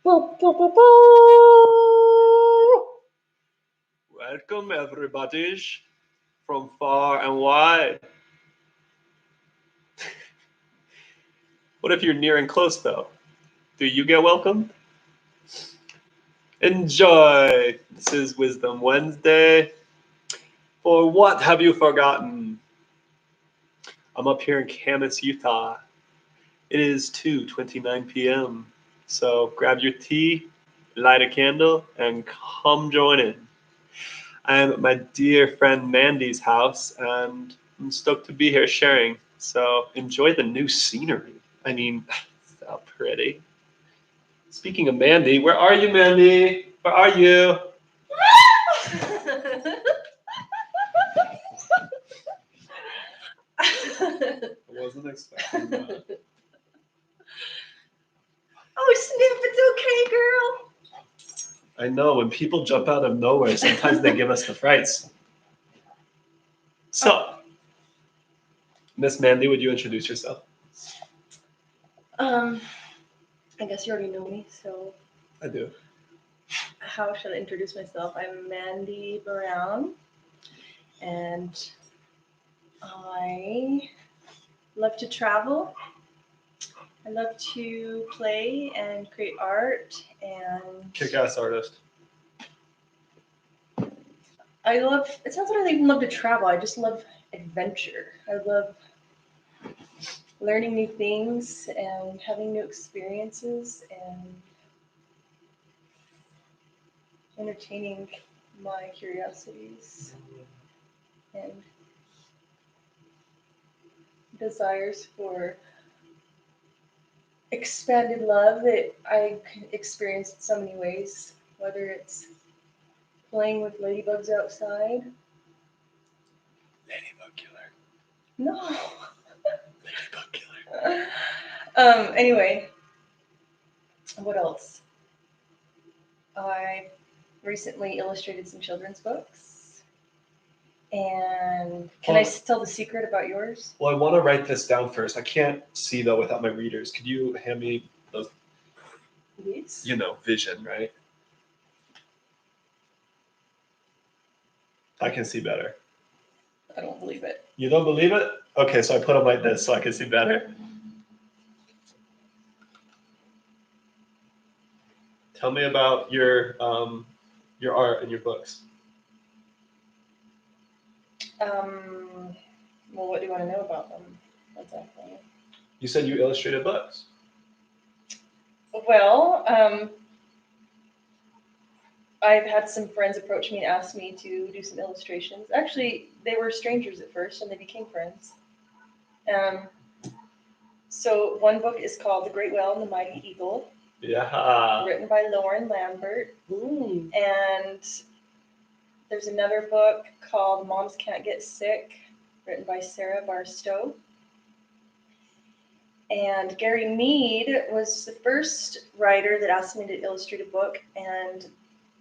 Welcome, everybody, from far and wide. What if you're near and close, though? Do you get welcomed? Enjoy! This is Wisdom Wednesday. For what have you forgotten? I'm up here in Camas, Utah. It is 2:29 p.m. So grab your tea, light a candle, and come join in. I am at my dear friend Mandy's house, and I'm stoked to be here sharing. So enjoy the new scenery. I mean, so pretty. Speaking of Mandy, where are you, Mandy? Where are you? I wasn't expecting that. Oh, Sniff, it's okay, girl. I know, when people jump out of nowhere, sometimes they give us the frights. So, Miss Mandy, would you introduce yourself? I guess you already know me, so I do. how should I introduce myself? I'm Mandy Brown, and I love to travel. I love to play and create art, and Kick-ass artist. I love, it sounds like I even love to travel. I just love adventure. I love learning new things and having new experiences and entertaining my curiosities and desires for expanded love that I experience in so many ways, whether it's playing with ladybugs outside. Ladybug killer. No. Ladybug killer. Anyway, what else? I recently illustrated some children's books. And can I tell the secret about yours? Well, I want to write this down first. I can't see, though, without my readers. Could you hand me those? These? You know, vision, right? I can see better. I don't believe it. You don't believe it? Okay, so I put them like this so I can see better. Tell me about your art and your books. Well, what do you want to know about them? Exactly. You said you illustrated books. Well, I've had some friends approach me and ask me to do some illustrations. Actually, they were strangers at first, and they became friends. So one book is called The Great Whale and the Mighty Eagle. Yeah. Written by Lauren Lambert. Ooh. And there's another book called Moms Can't Get Sick, written by Sarah Barstow. And Gary Mead was the first writer that asked me to illustrate a book, and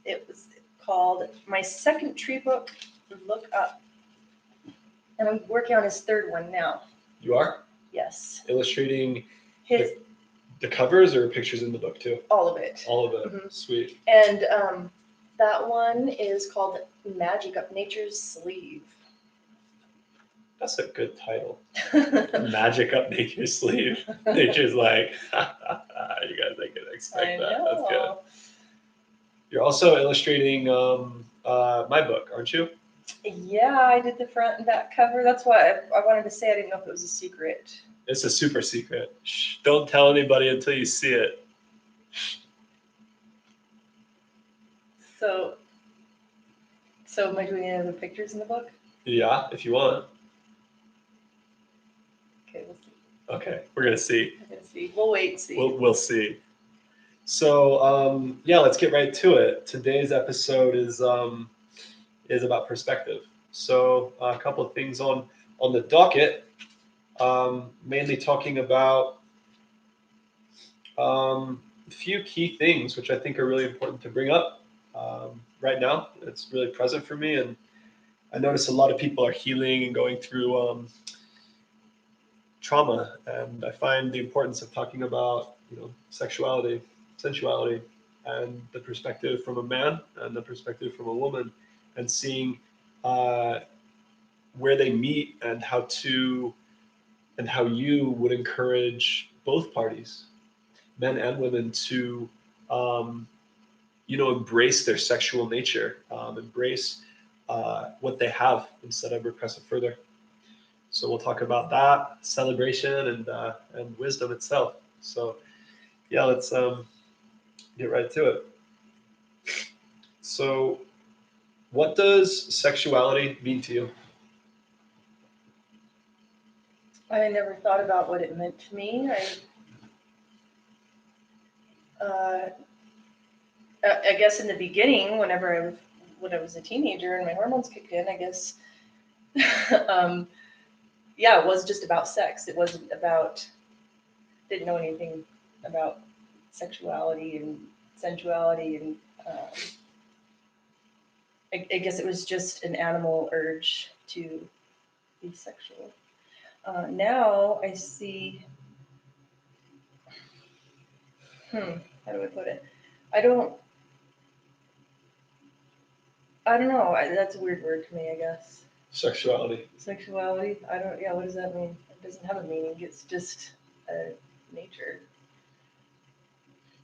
it was called My Second Tree Book, Look Up. And I'm working on his third one now. You are? Yes. Illustrating the covers or pictures in the book too? All of it. All of it. Mm-hmm. Sweet. And that one is called Magic Up Nature's Sleeve. That's a good title. Magic Up Nature's Sleeve. Nature's like, you guys ain't gonna expect that. That's good. You're also illustrating my book, aren't you? Yeah, I did the front and back cover. That's why I wanted to say I didn't know if it was a secret. It's a super secret. Shh, don't tell anybody until you see it. So am I doing any of the pictures in the book? Yeah, if you want. Okay, we'll see. Okay, we're gonna see. We're gonna see. We'll wait and see. We'll see. So yeah, let's get right to it. Today's episode is about perspective. So a couple of things on the docket. Mainly talking about a few key things which I think are really important to bring up right now. It's really present for me, and I notice a lot of people are healing and going through trauma, and I find the importance of talking about sexuality, sensuality, and the perspective from a man and the perspective from a woman, and seeing where they meet and how you would encourage both parties, men and women, to embrace their sexual nature, embrace what they have instead of repress it further. So we'll talk about that, celebration, and wisdom itself. So yeah, let's get right to it. So, what does sexuality mean to you? I never thought about what it meant to me. I guess in the beginning, when I was a teenager and my hormones kicked in, I guess, yeah, it was just about sex. It wasn't about, didn't know anything about sexuality and sensuality, and I guess it was just an animal urge to be sexual. Now I see, how do I put it? I don't know. That's a weird word to me, I guess. Sexuality. Sexuality. Yeah, what does that mean? It doesn't have a meaning. It's just nature.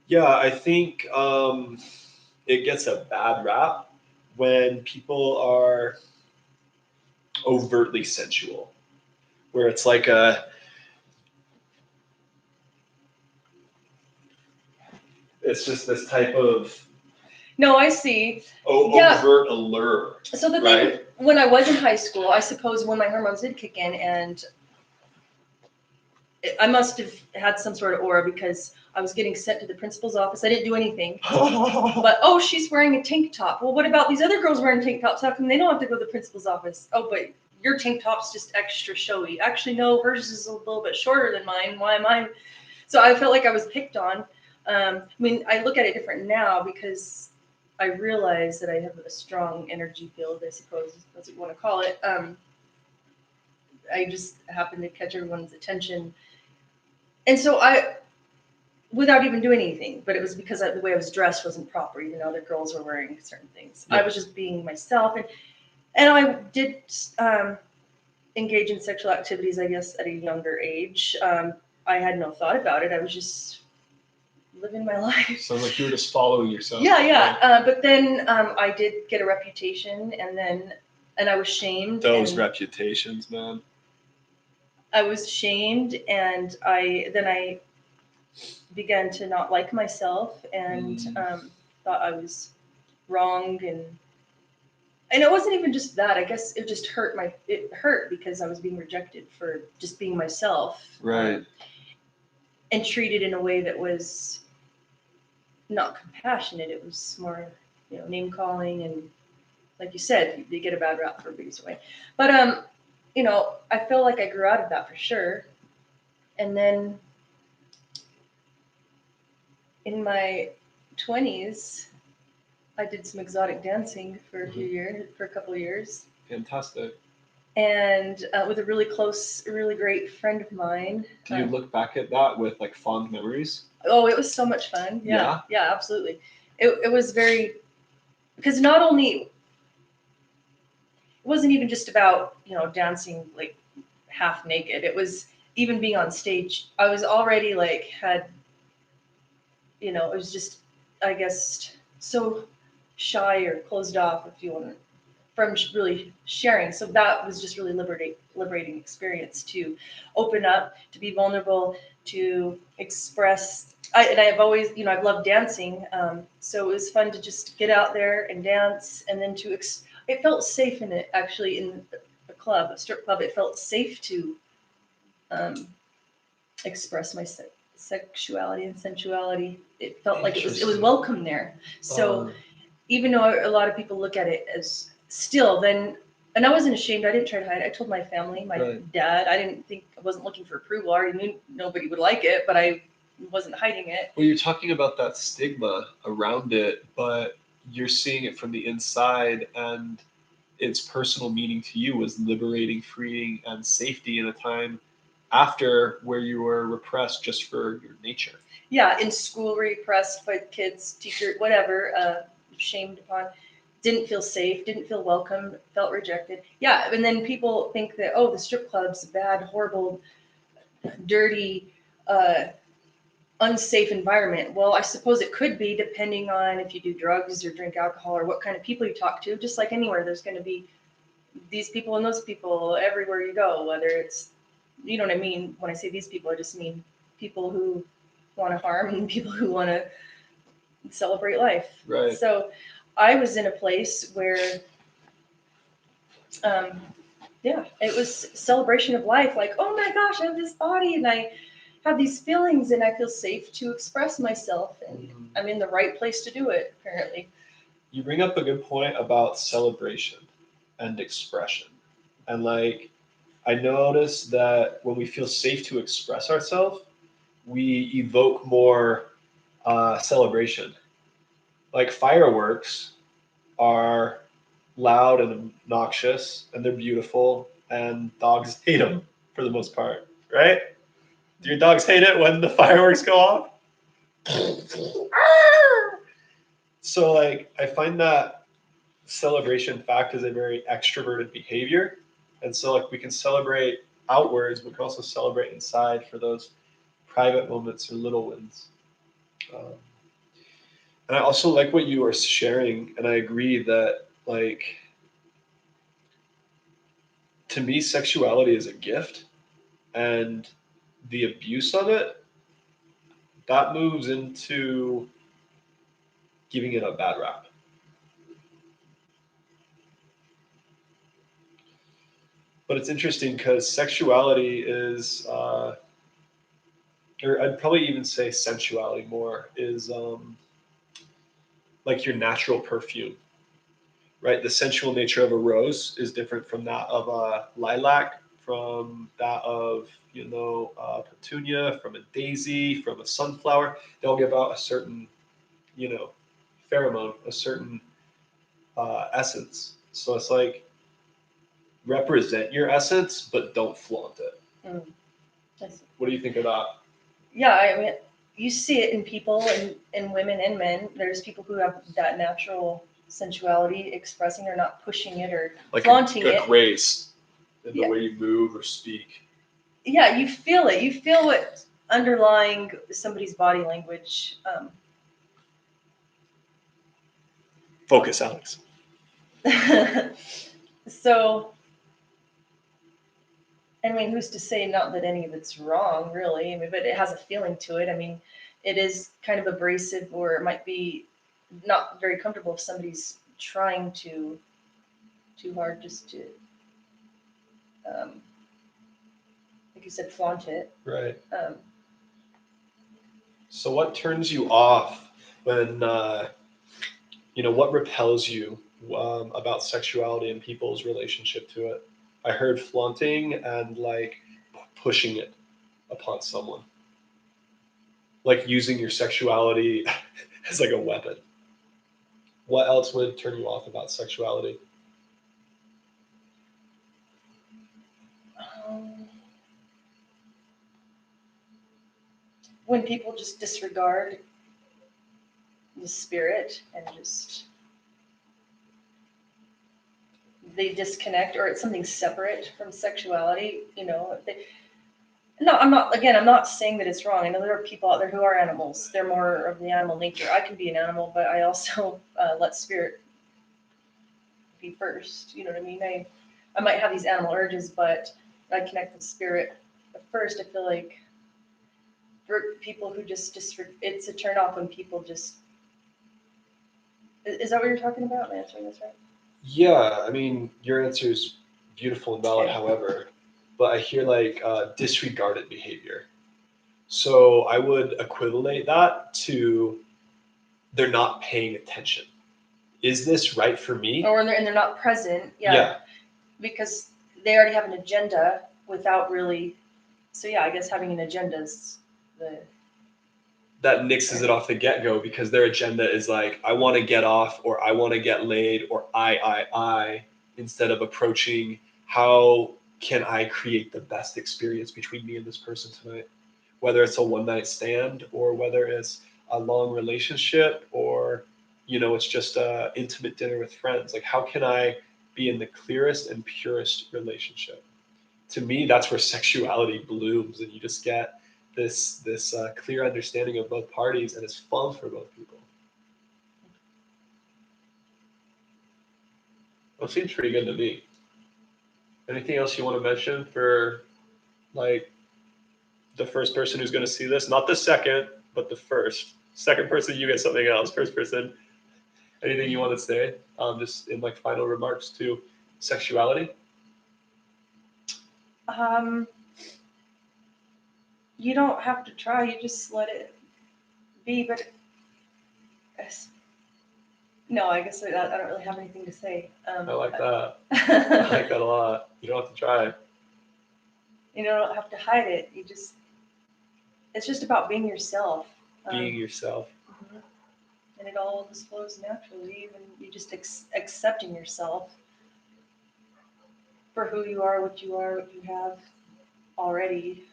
Yeah, I think it gets a bad rap when people are overtly sensual, where it's like it's just this type of No, I see. overt allure. So the thing, right? When I was in high school, I suppose when my hormones did kick in, and I must have had some sort of aura because I was getting sent to the principal's office. I didn't do anything. But, oh, she's wearing a tank top. Well, what about these other girls wearing tank tops? How come they don't have to go to the principal's office? Oh, but your tank top's just extra showy. Actually, no, hers is a little bit shorter than mine. Why am I? So I felt like I was picked on. I mean, I look at it different now because I realize that I have a strong energy field, I suppose that's what you want to call it. I just happened to catch everyone's attention. And so without even doing anything, but it was because the way I was dressed wasn't proper, even though other girls were wearing certain things. Yeah. I was just being myself. And I did engage in sexual activities, I guess, at a younger age. I had no thought about it. I was just living my life. Sounds like you were just following yourself. Yeah. Right? But then I did get a reputation, and I was shamed. Those reputations, man. I was shamed, and I began to not like myself, and thought I was wrong, and it wasn't even just that. I guess it just hurt because I was being rejected for just being myself, right? And treated in a way that was not compassionate. It was more, name calling, and like you said, they get a bad rap for being this way. But I feel like I grew out of that for sure, and then in my 20s, I did some exotic dancing for a couple of years. Fantastic. And with a really close, really great friend of mine. Do you look back at that with like fond memories? Oh, it was so much fun. Yeah, absolutely. It was very, because not only, it wasn't even just about, dancing like half naked. It was even being on stage. I was already it was just, I guess, so shy or closed off, if you want to, from really sharing. So that was just really liberating experience to open up, to be vulnerable, to express. I've always, I've loved dancing. So it was fun to just get out there and dance, and then it felt safe in it, actually, in a club, a strip club. It felt safe to express my sexuality and sensuality. It felt like it was welcome there. So even though a lot of people look at it as still, then, and I wasn't ashamed. I didn't try to hide it. I told my family, my dad. I wasn't looking for approval. I already knew nobody would like it, but I wasn't hiding it. Well, you're talking about that stigma around it, but you're seeing it from the inside, and its personal meaning to you was liberating, freeing, and safety in a time after where you were repressed just for your nature. Yeah, in school, repressed by kids, teacher, whatever, shamed upon, didn't feel safe, didn't feel welcome, felt rejected. Yeah, and then people think that, oh, the strip club's a bad, horrible, dirty, uh, unsafe environment. Well, I suppose it could be, depending on if you do drugs or drink alcohol or what kind of people you talk to. Just like anywhere, there's going to be these people and those people everywhere you go, whether it's, you know what I mean? When I say these people, I just mean people who want to harm and people who want to celebrate life. Right. So I was in a place where, yeah, it was celebration of life. Like, oh my gosh, I have this body and I have these feelings and I feel safe to express myself and I'm in the right place to do it, apparently. You bring up a good point about celebration and expression. And like, I notice that when we feel safe to express ourselves, we evoke more celebration. Like fireworks are loud and obnoxious, and they're beautiful, and dogs hate them for the most part, right? Do your dogs hate it when the fireworks go off? So, like, I find that celebration fact is a very extroverted behavior, and so like we can celebrate outwards, but we can also celebrate inside for those private moments or little wins. Um, and I also like what you were sharing, and I agree that like to me, sexuality is a gift, and the abuse of it that moves into giving it a bad rap. But it's interesting because sexuality is, or I'd probably even say sensuality more, is like your natural perfume, right? The sensual nature of a rose is different from that of a lilac, from that of, petunia, from a daisy, from a sunflower. They all give out a certain, you know, pheromone, a certain essence. So it's like represent your essence, but don't flaunt it. Mm. What do you think of that? Yeah, I mean, you see it in people and in women and men. There's people who have that natural sensuality expressing or not pushing it or Like flaunting a it. grace in Yeah. the way you move or speak. Yeah, you feel it. You feel what underlying somebody's body language. Focus, Alex. So, I mean, who's to say not that any of it's wrong, really? I mean, but it has a feeling to it. I mean, it is kind of abrasive, or it might be not very comfortable if somebody's trying to too hard just to, like you said, flaunt it. Right. Um, So what turns you off when, what repels you about sexuality and people's relationship to it? I heard flaunting and like pushing it upon someone, like using your sexuality as like a weapon. What else would turn you off about sexuality? um, when people just disregard the spirit and just they disconnect, or it's something separate from sexuality, no, I'm not, again, I'm not saying that it's wrong. I know there are people out there who are animals. They're more of the animal nature. I can be an animal, but I also let spirit be first. You know what I mean? I might have these animal urges, but I connect with spirit first. I feel like for people who just it's a turn off when people just, is that what you're talking about? Am I answering this right? Yeah, I mean, your answer is beautiful and valid, Okay. however, but I hear like disregarded behavior. So I would equivalent that to they're not paying attention. Is this right for me? Or when they're not present, Yeah. because they already have an agenda without really. So yeah, I guess having an agenda is the. That nixes it off the get-go because their agenda is like, I want to get off, or I want to get laid, or I, instead of approaching how can I create the best experience between me and this person tonight? Whether it's a one night stand or whether it's a long relationship or, it's just a intimate dinner with friends. Like, how can I be in the clearest and purest relationship? To me, that's where sexuality blooms, and you just get this clear understanding of both parties, and it's fun for both people. Well, it seems pretty good to me. Anything else you want to mention for like the first person who's going to see this? Not the second, but the first. Second person, you get something else. First person, anything you want to say? Just in like final remarks to sexuality. You don't have to try. You just let it be. But no, I guess I don't really have anything to say. I like that. I like that a lot. You don't have to try. You don't have to hide it. It's just about being yourself. Being yourself. Mm-hmm. And it all just flows naturally. Even you just accepting yourself for who you are, what you have already.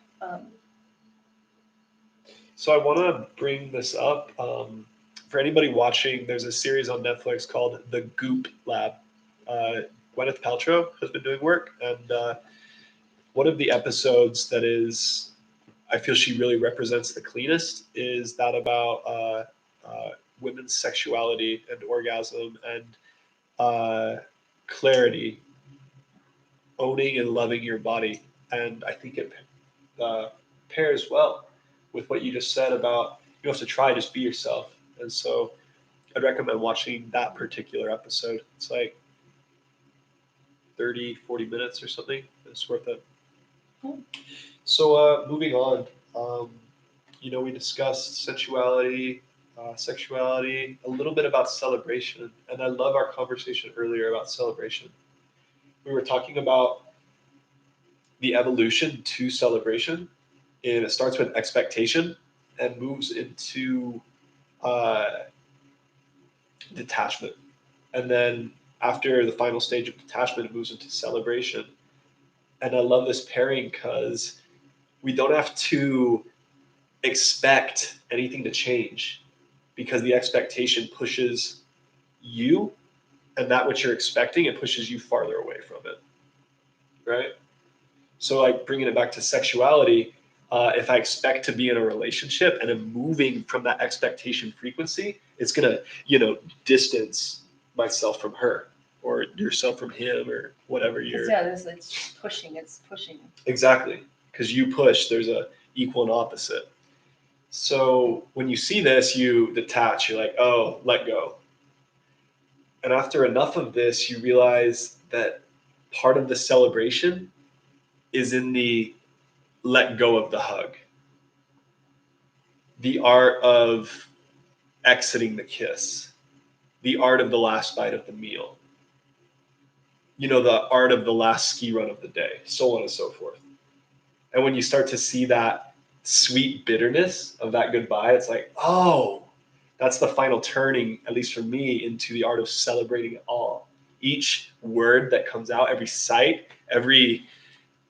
So I want to bring this up. For anybody watching, there's a series on Netflix called The Goop Lab. Gwyneth Paltrow has been doing work, and one of the episodes that is, I feel she really represents the cleanest, is that about women's sexuality and orgasm and clarity, owning and loving your body. And I think it pairs well with what you just said about you don't have to try, just be yourself. And so I'd recommend watching that particular episode. It's like 30, 40 minutes or something. It's worth it. Cool. So moving on, we discussed sensuality, sexuality, a little bit about celebration. And I love our conversation earlier about celebration. We were talking about the evolution to celebration, and it starts with expectation and moves into detachment. And then after the final stage of detachment, it moves into celebration. And I love this pairing because we don't have to expect anything to change, because the expectation pushes you, and that which you're expecting, it pushes you farther away from it. Right? So, like bringing it back to sexuality, if I expect to be in a relationship and I'm moving from that expectation frequency, it's gonna, distance myself from her or yourself from him or whatever you're. Yeah, it's pushing. It's pushing. Exactly, because you push. There's a equal and opposite. So when you see this, you detach. You're like, oh, let go. And after enough of this, you realize that part of the celebration is in the let go of the hug, the art of exiting the kiss, the art of the last bite of the meal, the art of the last ski run of the day, so on and so forth. And when you start to see that sweet bitterness of that goodbye, it's like, oh, that's the final turning, at least for me, into the art of celebrating it all. Each word that comes out, every sight, every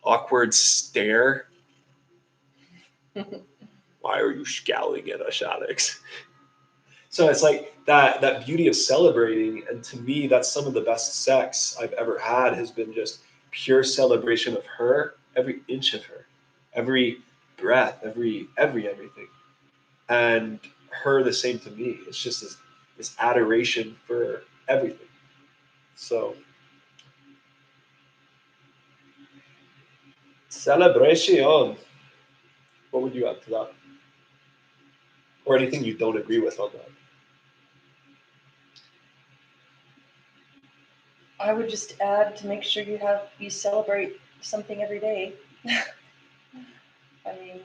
awkward stare. Why are you scowling at us, Alex? So it's like that beauty of celebrating, and to me, that's some of the best sex I've ever had, has been just pure celebration of her, every inch of her, every breath, everything, and her the same to me. It's just this adoration for everything. So celebration. What would you add to that, or anything you don't agree with on that? I would just add to make sure you celebrate something every day. I mean,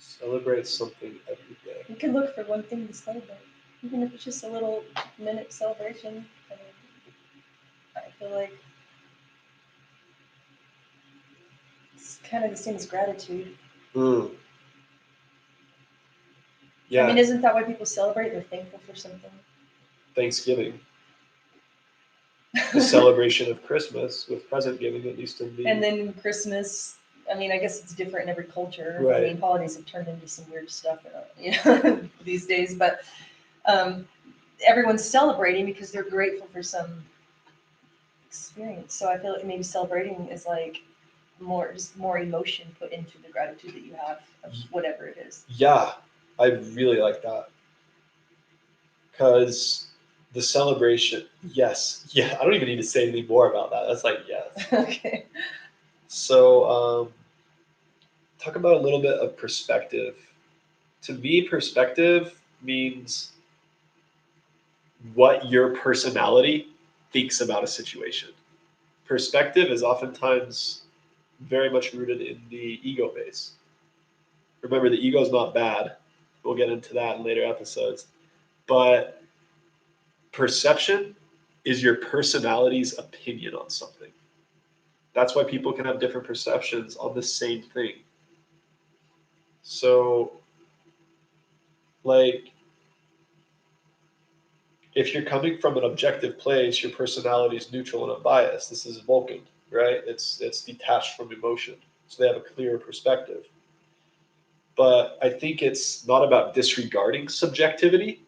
Celebrate something every day. you can look for one thing to celebrate, even if it's just a little minute celebration. I mean, I feel like it's kind of the same as gratitude. Yeah. I mean, isn't that why people celebrate? They're thankful for something. Thanksgiving. the celebration of Christmas with present giving, at least in the And then Christmas, I mean, I guess it's different in every culture. I Right. mean, holidays have turned into some weird stuff, these days. But everyone's celebrating because they're grateful for some experience. So I feel like maybe celebrating is like just more emotion put into the gratitude that you have of whatever it is. Yeah, I really like that. Because the celebration, yes. Yeah, I don't even need to say anything more about that. That's like, yes. Okay. So, talk about a little bit of perspective. To me, perspective means what your personality thinks about a situation. Perspective is oftentimes very much rooted in the ego base. Remember, the ego is not bad. We'll get into that in later episodes. But perception is your personality's opinion on something. That's why people can have different perceptions on the same thing. So, like, if you're coming from an objective place, your personality is neutral and unbiased. This is Vulcan, right? It's detached from emotion, so they have a clearer perspective. But I think it's not about disregarding subjectivity,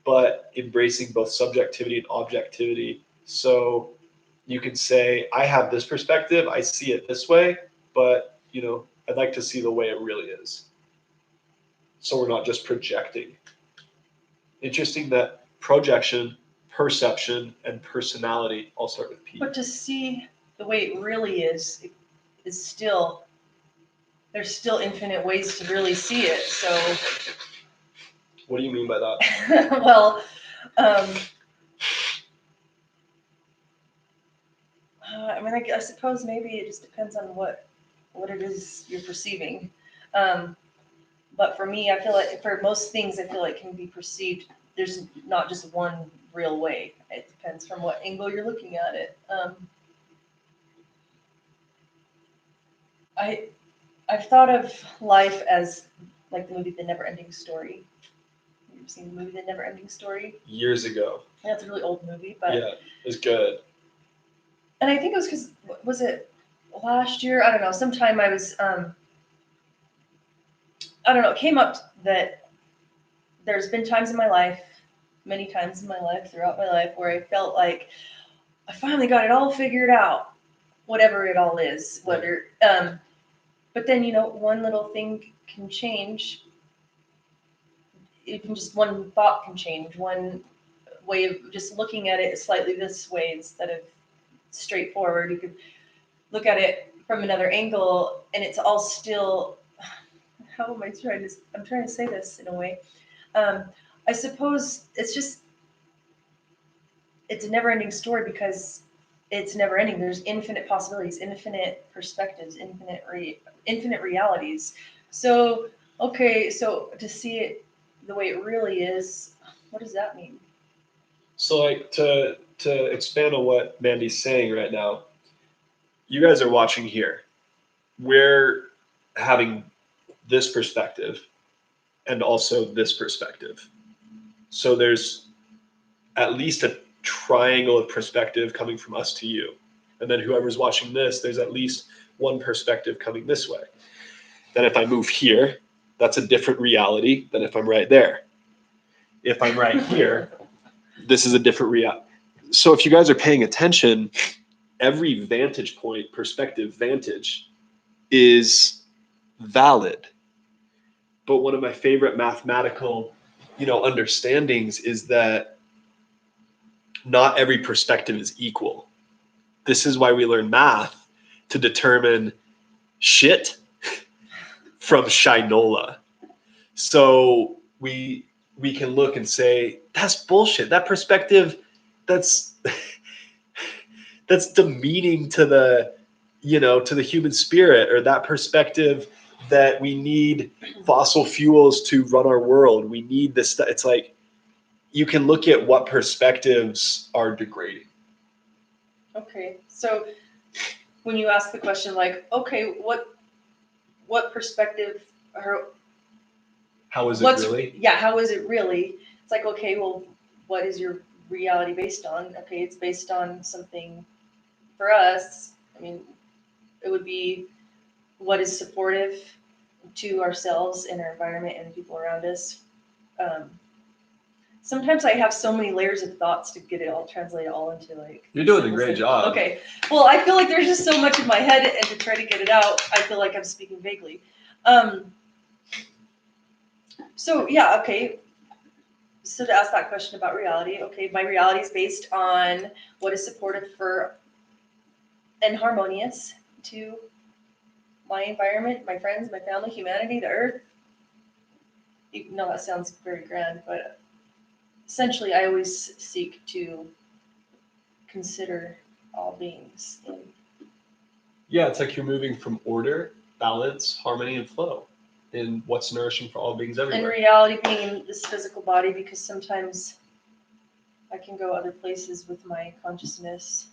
but embracing both subjectivity and objectivity. So you can say, I have this perspective, I see it this way, but I'd like to see the way it really is. So we're not just projecting. Interesting that projection, perception, and personality all start with P. But to see the way it really is still, there's still infinite ways to really see it. So, What do you mean by that? well, I mean, I suppose maybe it just depends on what it is you're perceiving. But for me, I feel like for most things, I feel like can be perceived. There's not just one real way. It depends from what angle you're looking at it. I've thought of life as like the movie The Never Ending Story. Have you ever seen the movie The Never Ending Story? Years ago. Yeah, it's a really old movie, but Yeah, it's good. And I think it was because was it last year? I don't know. Sometime I was I don't know. It came up that there's been times in my life, many times in my life, throughout my life, where I felt like I finally got it all figured out, whatever it all is. Whether but then one little thing can change. Even just one thought can change. One way of just looking at it slightly this way instead of straightforward. You could look at it from another angle, and it's all still. How am I trying to? I'm trying to say this in a way. I suppose it's a never-ending story because it's never ending. There's infinite possibilities, infinite perspectives, infinite realities. So okay, so to see it the way it really is, what does that mean? So, like, to expand on what Mandy's saying right now, you guys are watching here. We're having this perspective and also this perspective. So there's at least a triangle of perspective coming from us to you. And then whoever's watching this, there's at least one perspective coming this way. Then if I move here, that's a different reality than if I'm right there. If I'm right here, this is a different reality. So if you guys are paying attention, every vantage point, perspective, vantage is valid. But one of my favorite mathematical, understandings is that not every perspective is equal. This is why we learn math, to determine shit from shinola. So we can look and say, that's bullshit. That perspective, that's demeaning to the to the human spirit, or that perspective that we need fossil fuels to run our world. We need this stuff. It's like you can look at what perspectives are degrading. Okay, so when you ask the question, like, okay, what perspective, or how is it really? Yeah, how is it really? It's like, okay, well, what is your reality based on? Okay, it's based on something for us. I mean, it would be what is supportive to ourselves and our environment and the people around us. Sometimes I have so many layers of thoughts to get it all translated all into like. You're doing a simple great things. job. Okay, well, I feel like there's just so much in my head, and to try to get it out, I feel like I'm speaking vaguely. So yeah, okay. So to ask that question about reality, okay, my reality is based on what is supportive for and harmonious to my environment, my friends, my family, humanity, the earth. Even though that sounds very grand, but essentially I always seek to consider all beings in. Yeah, it's like you're moving from order, balance, harmony, and flow in what's nourishing for all beings In everywhere. reality being this physical body, because sometimes I can go other places with my consciousness,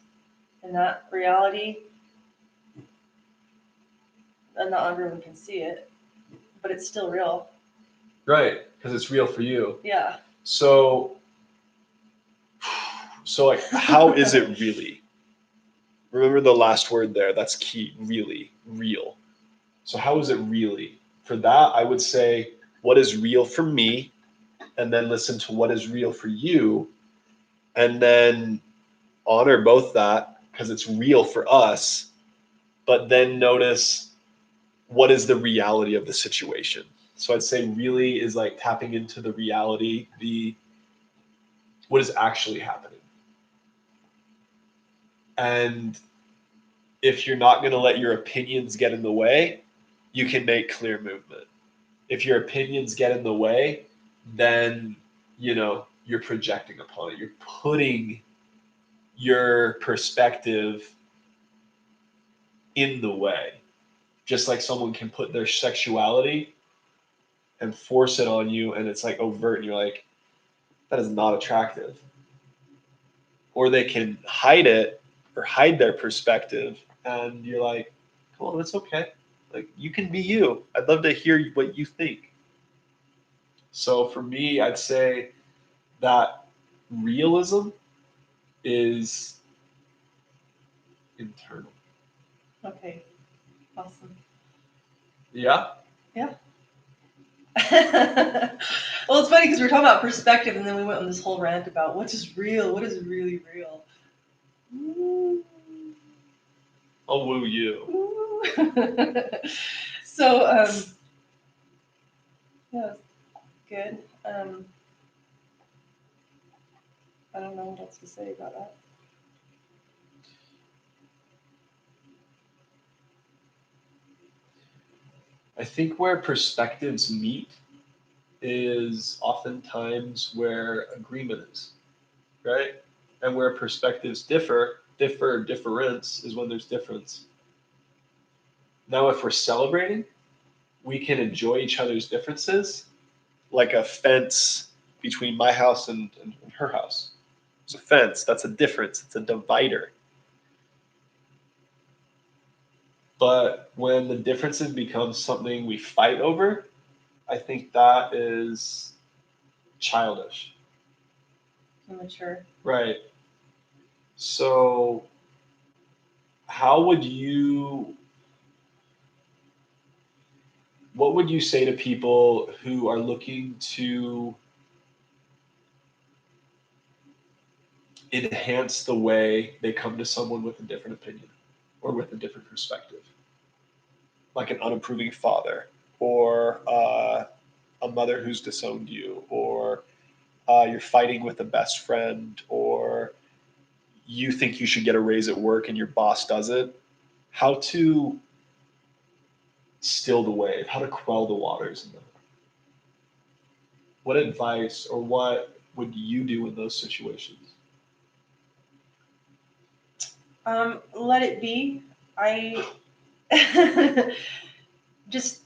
and that reality, and not everyone can see it, but it's still real. Right, because it's real for you. Yeah. So like, how is it really? Remember the last word there. That's key. Really, real. So how is it really? For that, I would say, what is real for me? And then listen to what is real for you. And then honor both that because it's real for us. But then notice what is the reality of the situation. So I'd say really is like tapping into the reality, what is actually happening. And if you're not going to let your opinions get in the way, you can make clear movement. If your opinions get in the way, then, you're projecting upon it. You're putting your perspective in the way. Just like someone can put their sexuality and force it on you, and it's like overt, and you're like, that is not attractive. Or they can hide it or hide their perspective, and you're like, come on, that's okay. Like, you can be you. I'd love to hear what you think. So for me, I'd say that realism is internal. Okay. Awesome. Yeah? Yeah. Well, it's funny because we're talking about perspective, and then we went on this whole rant about what is real, what is really real. Ooh. I'll woo you. Ooh. So, yeah, good. I don't know what else to say about that. I think where perspectives meet is oftentimes where agreement is, right? And where perspectives difference is when there's difference. Now, if we're celebrating, we can enjoy each other's differences, like a fence between my house and her house. It's a fence, that's a difference, it's a divider. But when the differences become something we fight over, I think that is childish. Immature. Right. So, what would you say to people who are looking to enhance the way they come to someone with a different opinion or with a different perspective? Like an unapproving father, or a mother who's disowned you, or you're fighting with a best friend, or you think you should get a raise at work and your boss doesn't. How to still the wave, how to quell the waters in them. What advice or what would you do in those situations? Let it be. I just,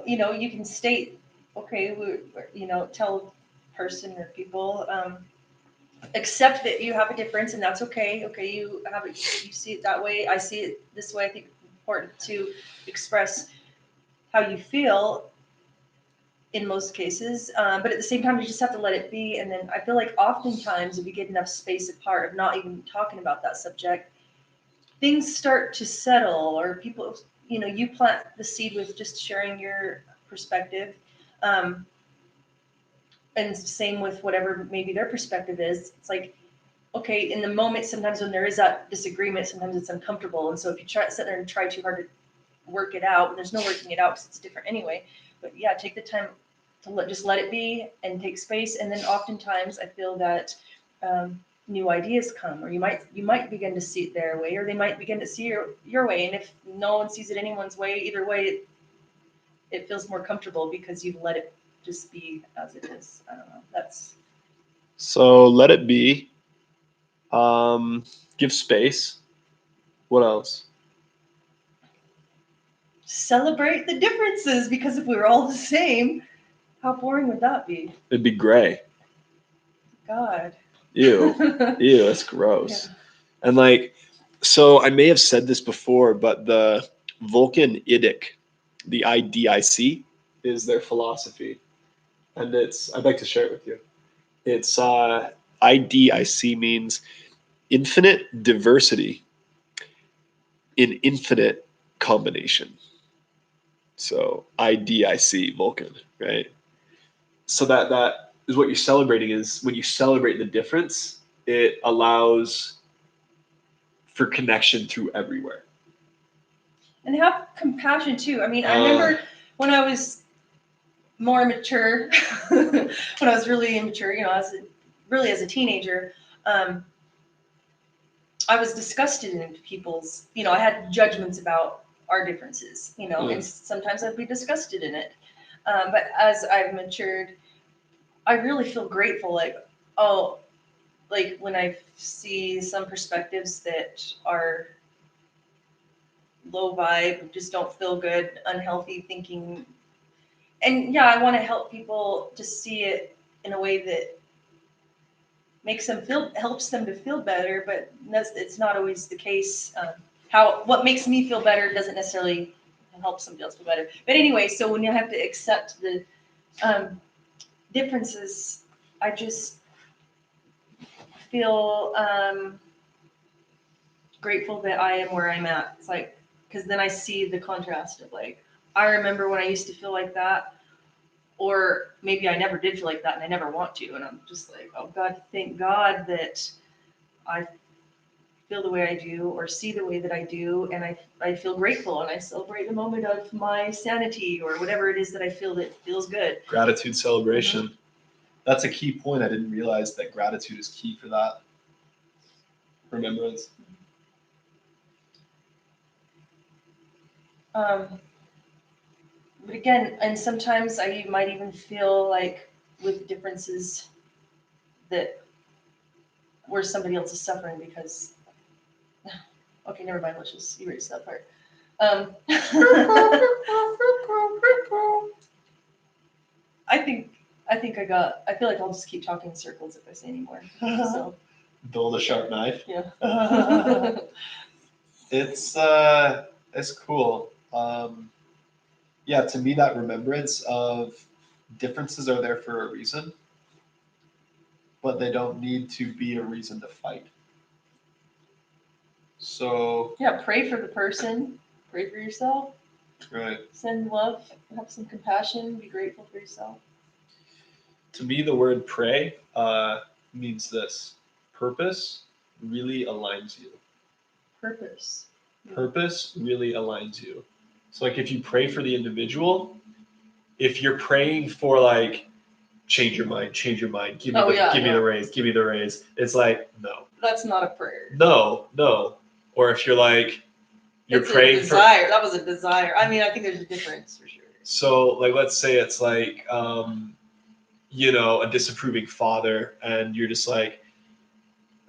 you can state, okay, tell person or people, accept that you have a difference, and that's okay. Okay, you see it that way. I see it this way. I think it's important to express how you feel, and then, okay, let's move on. But I don't think that you have to, like, make it a big deal. I think it's important to, like, in most cases. But at the same time, you just have to let it be. And then I feel like oftentimes, if you get enough space apart of not even talking about that subject, things start to settle, or people, you plant the seed with just sharing your perspective. Um, and same with whatever maybe their perspective is. It's like, okay, in the moment, sometimes when there is that disagreement, sometimes it's uncomfortable. And so if you sit there and try too hard to work it out, there's no working it out because it's different anyway. But yeah, take the time to just let it be and take space. And then oftentimes I feel that new ideas come, or you might begin to see it their way, or they might begin to see your way. And if no one sees it anyone's way, either way, it feels more comfortable because you've let it just be as it is. I don't know. That's So let it be. Give space. What else? celebrate the differences, because if we were all the same, how boring would that be? It'd be gray. God. Ew. Ew, that's gross. Yeah. And like, so I may have said this before, but the Vulcan IDIC, the IDIC, is their philosophy. And I'd like to share it with you. It's IDIC means infinite diversity in infinite combination. So IDIC, Vulcan, right? So that is what you're celebrating. Is when you celebrate the difference, it allows for connection through everywhere. And have compassion too. I mean, I remember when I was more mature, when I was really immature, as a teenager, I was disgusted in people's, I had judgments about our differences, and sometimes I'd be disgusted in it. But as I've matured, I really feel grateful. Like when I see some perspectives that are low vibe, just don't feel good, unhealthy thinking. And yeah, I want to help people to see it in a way that helps them to feel better, but it's not always the case. What makes me feel better doesn't necessarily help somebody else feel better. But anyway, so when you have to accept the differences, I just feel grateful that I am where I'm at. It's like, because then I see the contrast of like, I remember when I used to feel like that, or maybe I never did feel like that and I never want to. And I'm just like, oh God, thank God that I feel the way I do or see the way that I do. And I feel grateful and I celebrate the moment of my sanity or whatever it is that I feel that feels good. Gratitude celebration. Mm-hmm. That's a key point. I didn't realize that gratitude is key for that. Remembrance. But again, and sometimes I might even feel like with differences that where somebody else is suffering because, okay, never mind, let's just erase that part. I feel like I'll just keep talking in circles if I say anymore. So. Dull the sharp knife. Yeah. It's cool. Yeah, to me, that remembrance of differences are there for a reason, but they don't need to be a reason to fight. So yeah, pray for the person, pray for yourself. Right. Send love, have some compassion, be grateful for yourself. To me, the word pray means this: purpose really aligns you. Purpose. Purpose really aligns you. So like if you pray for the individual, if you're praying for like, change your mind, give me the raise. It's like, no. That's not a prayer. No. Or if you're like, you're praying a desire. That was a desire. I mean, I think there's a difference for sure. So like, let's say it's like, a disapproving father and you're just like,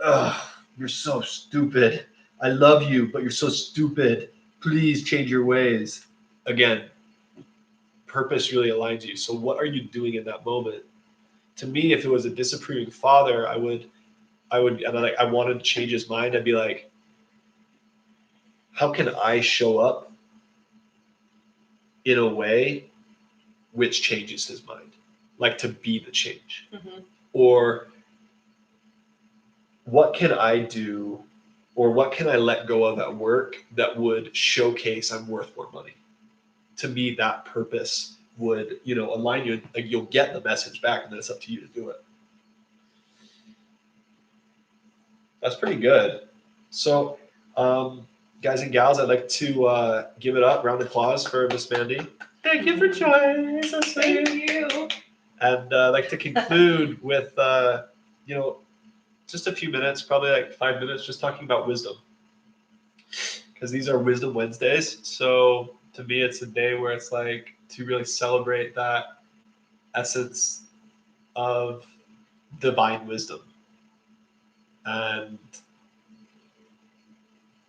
ugh, you're so stupid. I love you, but you're so stupid. Please change your ways. Again, purpose really aligns you. So what are you doing in that moment? To me, if it was a disapproving father, I would, and I wanted to change his mind. I'd be like, how can I show up in a way which changes his mind, like to be the change. Mm-hmm. Or what can I do, or what can I let go of at work that would showcase I'm worth more money? To me, that purpose would, align you. Like, you'll get the message back, and then it's up to you to do it. That's pretty good. So, guys and gals, I'd like to give it up, round of applause for Miss Mandy. Thank you for joining. So sweet. Thank you. And I'd like to conclude with, just a few minutes, probably like 5 minutes, just talking about wisdom. Because these are Wisdom Wednesdays. So to me, it's a day where it's like to really celebrate that essence of divine wisdom. And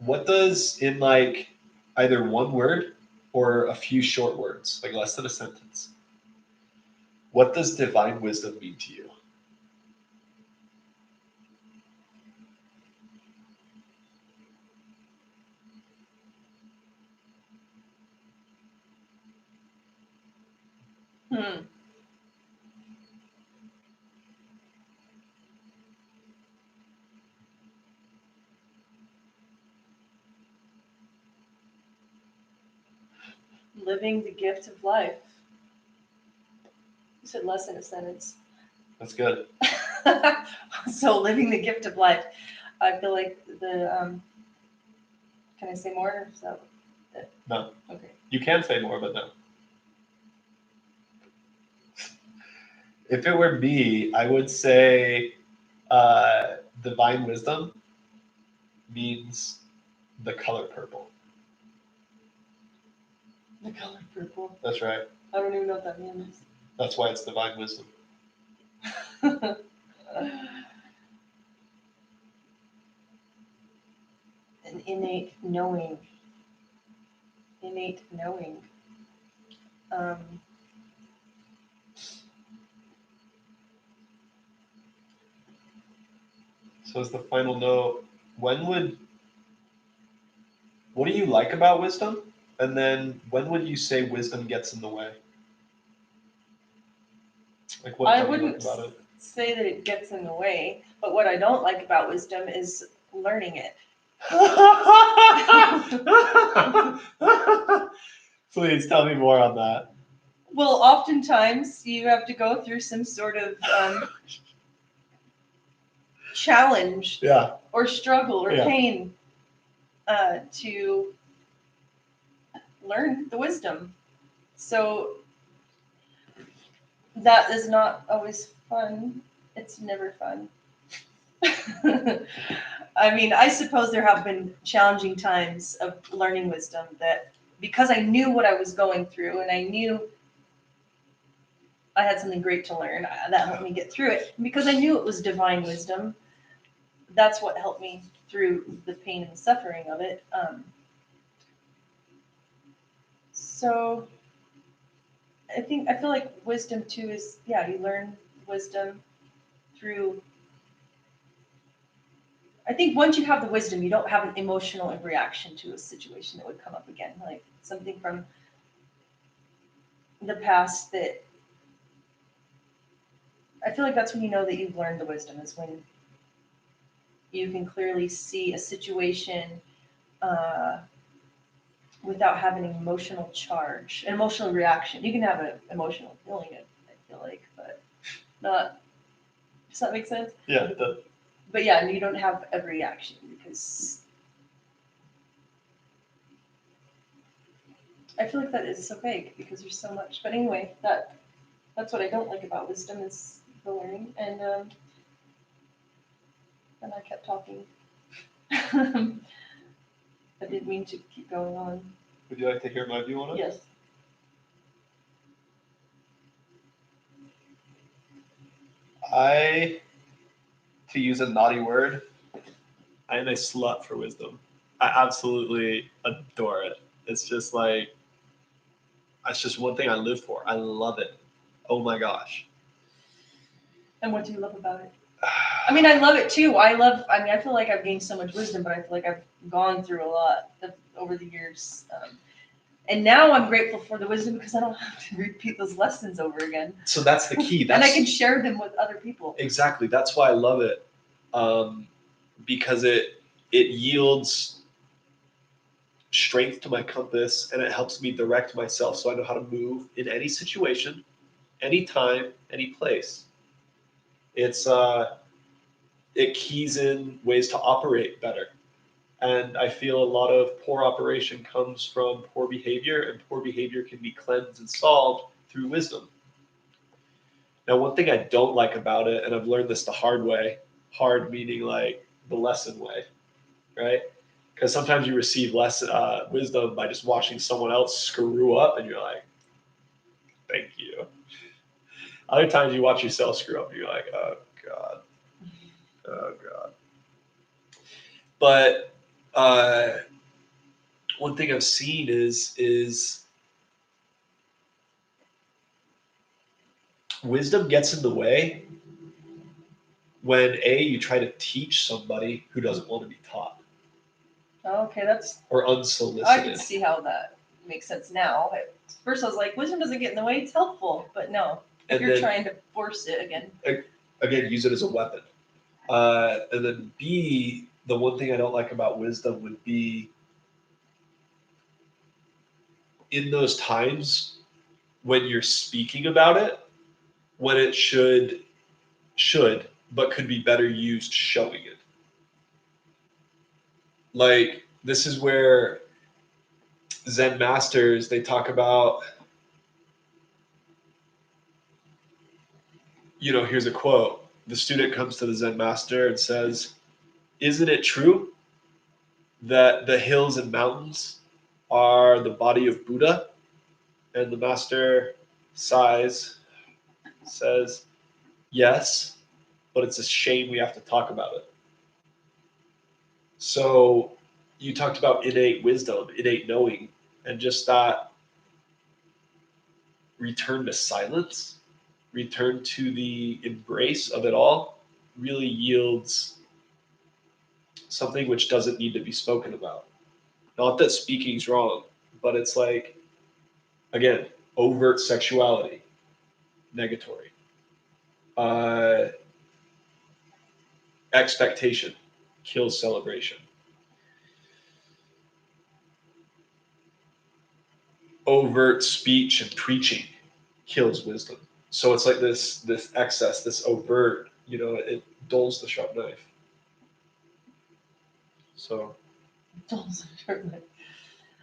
what does, in like either one word or a few short words, like less than a sentence, what does divine wisdom mean to you? Living the gift of life. You said less than a sentence. That's good. So living the gift of life. I feel like can I say more? Or is that it? No. Okay. You can say more, but no. If it were me, I would say divine wisdom means the color purple. The color purple. That's right. I don't even know what that means. That's why it's divine wisdom. An innate knowing. Innate knowing. So as the final note, what do you like about wisdom? And then when would you say wisdom gets in the way? Like, what I don't you wouldn't like about it? say that it gets in the way, but what I don't like about wisdom is learning it. Please tell me more on that. Well, oftentimes you have to go through some sort of challenge Yeah. or struggle or Yeah. pain to learn the wisdom. So that is not always fun. It's never fun. I mean, I suppose there have been challenging times of learning wisdom that because I knew what I was going through and I knew I had something great to learn, that helped me get through it. And because I knew it was divine wisdom, that's what helped me through the pain and suffering of it. So I feel like wisdom too is, you learn wisdom through. I think once you have the wisdom, you don't have an emotional reaction to a situation that would come up again, like something from the past that I feel like that's when you know that you've learned the wisdom, is when you can clearly see a situation without having an emotional charge, an emotional reaction. You can have an emotional feeling, I feel like, but not. Does that make sense? Yeah, it does. But yeah, and you don't have a reaction because I feel like that is so vague because there's so much. But anyway, that's what I don't like about wisdom is the learning. And I kept talking. I didn't mean to keep going on. Would you like to hear my view on it? Yes. To use a naughty word, I am a slut for wisdom. I absolutely adore it. It's just like, that's just one thing I live for. I love it. Oh my gosh. And what do you love about it? I mean, I love it too. I feel like I've gained so much wisdom, but I feel like I've gone through a lot over the years. And now I'm grateful for the wisdom because I don't have to repeat those lessons over again. So that's the key. And I That's can share them with other people. exactly. That's why I love it, because it yields strength to my compass, and it helps me direct myself so I know how to move in any situation, any time, any place. It's it keys in ways to operate better. And I feel a lot of poor operation comes from poor behavior, and poor behavior can be cleansed and solved through wisdom. Now, one thing I don't like about it, and I've learned this the hard way, hard meaning like the lesson way, right? Because sometimes you receive less wisdom by just watching someone else screw up, and you're like, thank you. Other times you watch yourself screw up, and you're like, oh God, oh God. But one thing I've seen is wisdom gets in the way when you try to teach somebody who doesn't want to be taught Okay, that's or I can unsolicited. see how that makes sense now. At first, I was like, wisdom doesn't get in the way; it's helpful. But no, if And you're then trying to force it again, use it as a weapon. And then B, the one thing I don't like about wisdom would be in those times when you're speaking about it, when it should, but could be better used showing it. Like, this is where Zen masters, they talk about, here's a quote. The student comes to the Zen master and says, "Isn't it true that the hills and mountains are the body of Buddha?" And the master sighs, says, "Yes, but it's a shame we have to talk about it." So you talked about innate wisdom, innate knowing, and just that return to silence, return to the embrace of it all really yields something which doesn't need to be spoken about. Not that speaking's wrong, but it's like, again, overt sexuality, negatory. Uh, expectation kills celebration. Overt speech and preaching kills wisdom. So it's like this excess, this overt, it dulls the sharp knife. So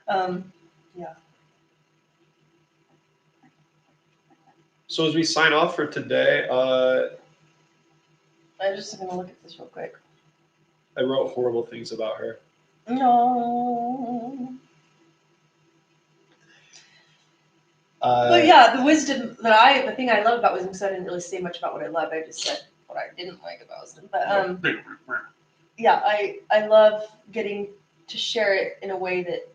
um, yeah. so as we sign off for today, I'm just gonna look at this real quick. I wrote horrible things about her. No. But yeah, the wisdom the thing I love about wisdom, because I didn't really say much about what I love. I just said what I didn't like about wisdom. But yeah, I love getting to share it in a way that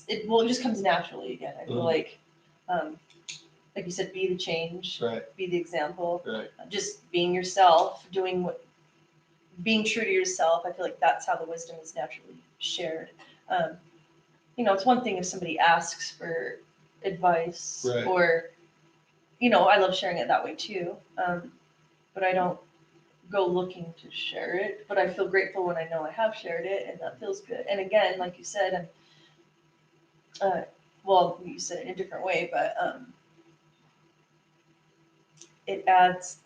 it just comes naturally again. I feel like you said, be the change, right, be the example, right. just being yourself, being true to yourself. I feel like that's how the wisdom is naturally shared. It's one thing if somebody asks for advice Right. or, I love sharing it that way too. But I don't go looking to share it, but I feel grateful when I know I have shared it, and that feels good. And again, like you said, well, you said it in a different way, but it adds.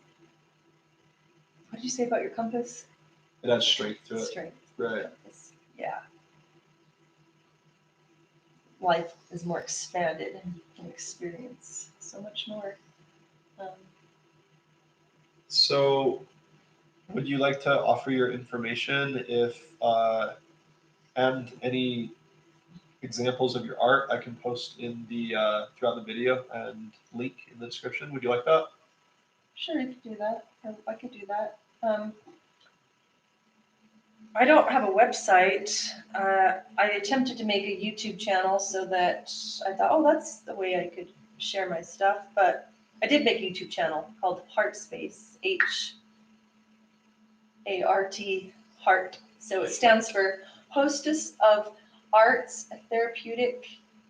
What did you say about your compass? It adds strength to it. Strength. Right. Compass. Yeah. Life is more expanded and experience so much more. So, would you like to offer your information and any examples of your art I can post in the throughout the video and link in the description? Would you like that? Sure, you could do that. I could do that. I don't have a website. I attempted to make a YouTube channel so that I thought, oh, that's the way I could share my stuff. But I did make a YouTube channel called Heartspace, HART, Heart. So it stands for Hostess of Arts, a Therapeutic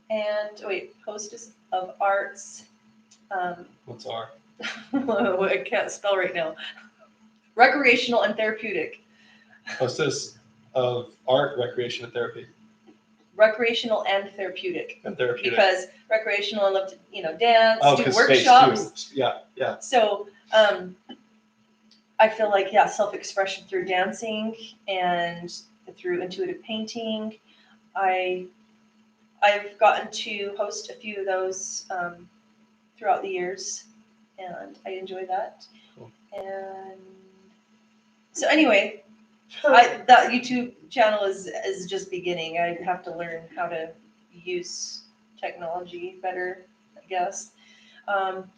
And hostess of arts. What's R? I can't spell right now. Recreational and therapeutic. Hostess of art, recreation, and therapy. Recreational and therapeutic. And therapeutic. Because recreational, I love to, dance, do 'cause workshops. space too. Yeah. So I feel like, self-expression through dancing and through intuitive painting. I've gotten to host a few of those throughout the years, and I enjoy that. Cool. And so anyway, that YouTube channel is just beginning. I have to learn how to use technology better, I guess. And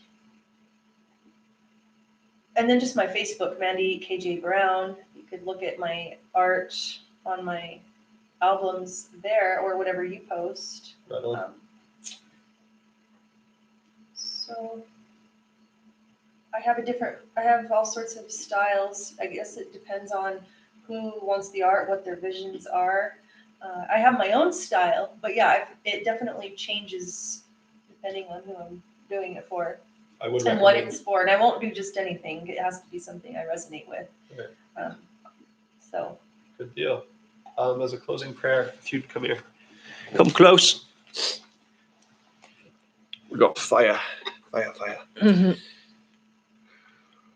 then just my Facebook, Mandy KJ Brown. You could look at my art on my albums there, or whatever you post. Right on. So I have all sorts of styles. I guess it depends on who wants the art, what their visions are. I have my own style, but it definitely changes depending on who I'm doing it for. I would And what recommend. it's for. And I won't do just anything. It has to be something I resonate with. Okay. So. Good deal. As a closing prayer, if you'd come here. Come close. We got fire. Mm-hmm.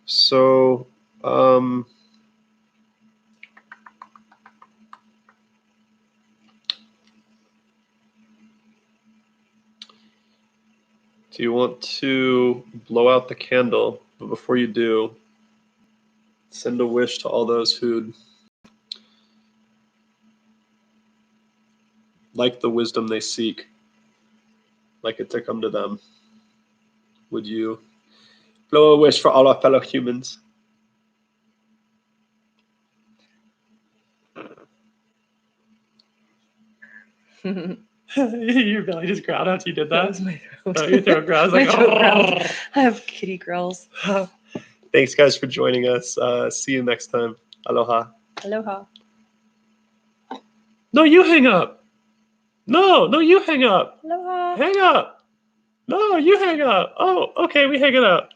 So, do you want to blow out the candle? But before you do, send a wish to all those who'd like the wisdom they seek, like it to come to them. Would you blow a wish for all our fellow humans? Your belly just growled after you did That that. was my throat. Oh, your throat growled. My throat growled. I have kitty growls. Thanks, guys, for joining us. See you next time. Aloha. Aloha. No, you hang up. No, you hang up. Aloha. Hang up. No, you hang up. Oh, okay, we hang it up.